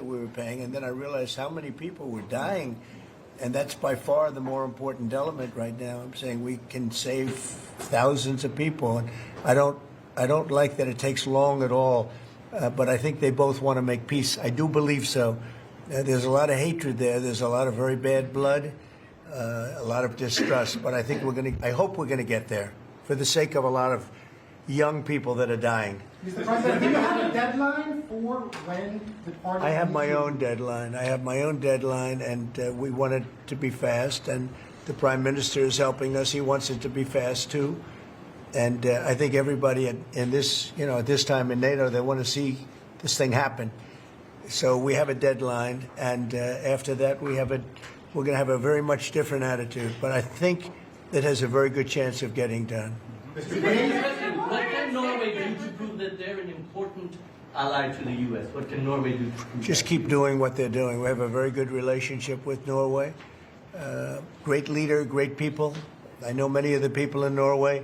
we were paying, and then I realized how many people were dying, and that's by far the more important element right now. I'm saying we can save thousands of people, and I don't like that it takes long at all, but I think they both want to make peace. I do believe so. There's a lot of hatred there. There's a lot of very bad blood, a lot of distrust, but I think I hope we're going to get there for the sake of a lot of young people that are dying. Mr. President, do you have a deadline for when the party... I have my own deadline. And we want it to be fast, and the Prime Minister is helping us. He wants it to be fast, too. And I think everybody in this, at this time in NATO, they want to see this thing happen. So we have a deadline, and after that, we're going to have a very much different attitude. But I think it has a very good chance of getting done. Mr. President, what can Norway do to prove that they're an important ally to the U.S.? What can Norway do to prove Just that? keep doing what they're doing. We have a very good relationship with Norway. Great leader, great people. I know many of the people in Norway,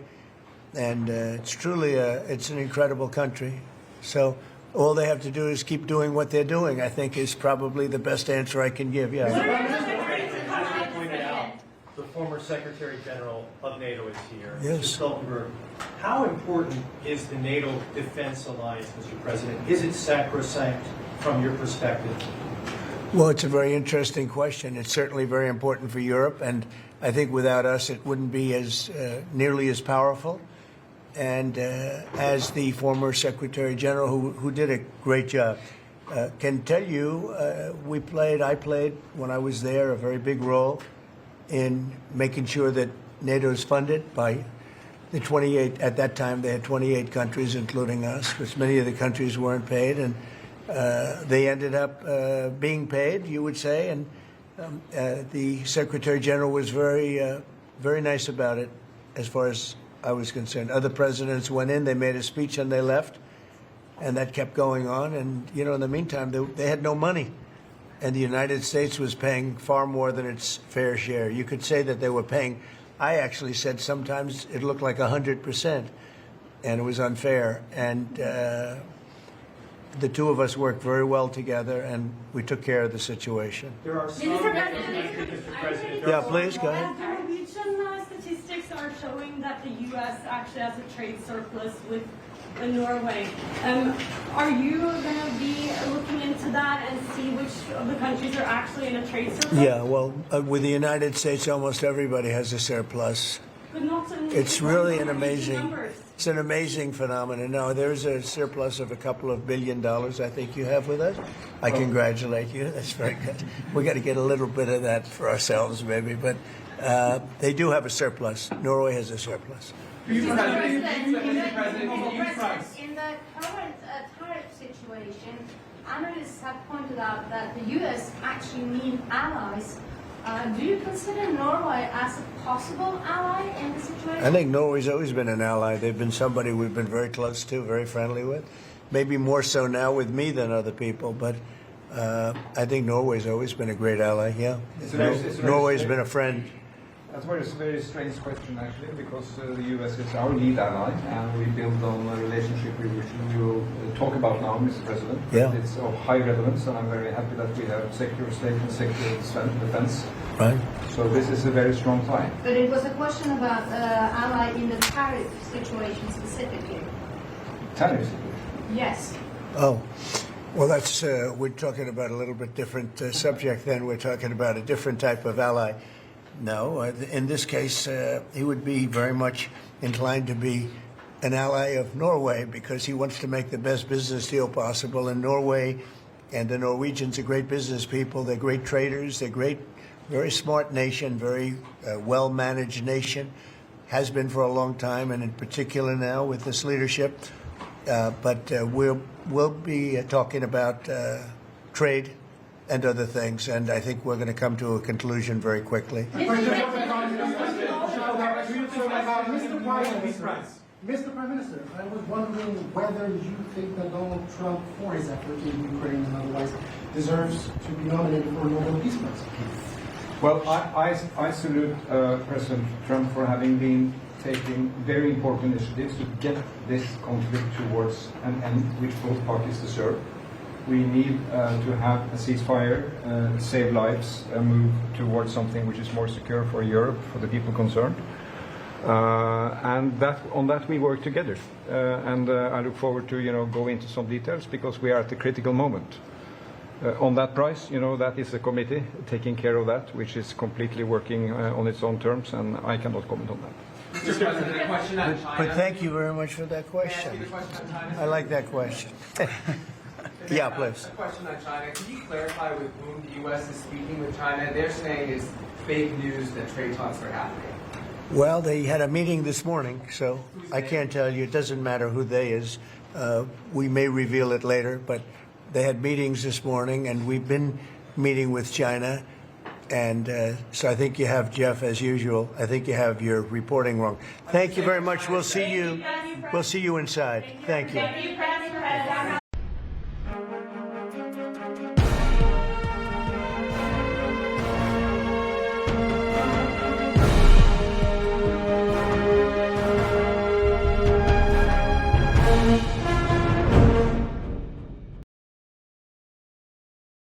and it's truly it's an incredible country. So all they have to do is keep doing what they're doing, I think, is probably the best answer I can give. Yeah. As you pointed out, the former Secretary General of NATO is here. Yes. Mr. Stoltenberg, how important is the NATO defense alliance, Mr. President? Is it sacrosanct from your perspective? Well, it's a very interesting question. It's certainly very important for Europe, and I think without us it wouldn't be as nearly as powerful. And as the former Secretary General, who did a great job, can tell you, I played when I was there a very big role in making sure that NATO is funded by the 28. At that time, they had 28 countries, including us, because many of the countries weren't paid, and they ended up being paid, you would say. And the Secretary General was very nice about it, as far as I was concerned. Other presidents went in, they made a speech, and they left, and that kept going on. And in the meantime, they had no money. And the United States was paying far more than its fair share. You could say that they were paying, I actually said sometimes it looked like 100%, and it was unfair. And the two of us worked very well together, and we took care of the situation. There are some... Mr. President. Yeah, please, go ahead. Norwegian statistics are showing that the U.S. actually has a trade surplus with Norway. Are you going to be looking into that and see which of the countries are actually in a trade surplus? Yeah, well, with the United States, almost everybody has a surplus. But not It's really an amazing amazing, numbers. it's an amazing phenomenon. No, there's a surplus of a couple of $1 billion, I think you have with us. I congratulate you. That's very good. We got to get a little bit of that for ourselves, maybe, but they do have a surplus. Norway has a surplus. Mr. President, in the current tariff situation, analysts have pointed out that the U.S. actually need allies. Do you consider Norway as a possible ally in the situation? I think Norway's always been an ally. They've been somebody we've been very close to, very friendly with. Maybe more so now with me than other people, but I think Norway's always been a great ally, yeah. Norway's been a friend. That's a very strange question, actually, because the U.S. is our lead ally, and we build on a relationship which you talk about now, Mr. President. Yeah. It's of high relevance, and I'm very happy that we have Secretary of State and Secretary of Defense. Right. So this is a very strong tie. But it was a question about ally in the tariff situation specifically. Tariffs. Yes. Oh, well, that's we're talking about a little bit different subject then. We're talking about a different type of ally. No, in this case, he would be very much inclined to be an ally of Norway because he wants to make the best business deal possible. And Norway and the Norwegians are great business people. They're great traders. They're great, very smart nation, very well-managed nation, has been for a long time, and in particular now with this leadership. But we'll be talking about trade and other things, and I think we're going to come to a conclusion very quickly. Mr. Prime Minister, I was wondering whether you think that Donald Trump, for his effort in Ukraine and otherwise, deserves to be nominated for a Nobel Peace Prize. Well, I salute President Trump for having been taking very important initiatives to get this conflict towards an end which both parties deserve. We need to have a ceasefire, save lives, move towards something which is more secure for Europe, for the people concerned. And on that we work together. And I look forward to go into some details, because we are at a critical moment. On that price, that is a committee taking care of that, which is completely working on its own terms, and I cannot comment on that. Mr. President, a question on China. But thank you very much for that May I question. ask you the question on China? I like that question. Yeah, please. A question on China. Can you clarify with whom the U.S. is speaking with China? They're saying it's fake news that trade talks are happening. Well, they had a meeting this morning, so I can't tell you. It doesn't matter who they is. We may reveal it later, but they had meetings this morning, and we've been meeting with China. And so I think you have, Jeff, as usual, I think you have your reporting wrong. Thank you very much. We'll see you. We'll see you inside. Thank you.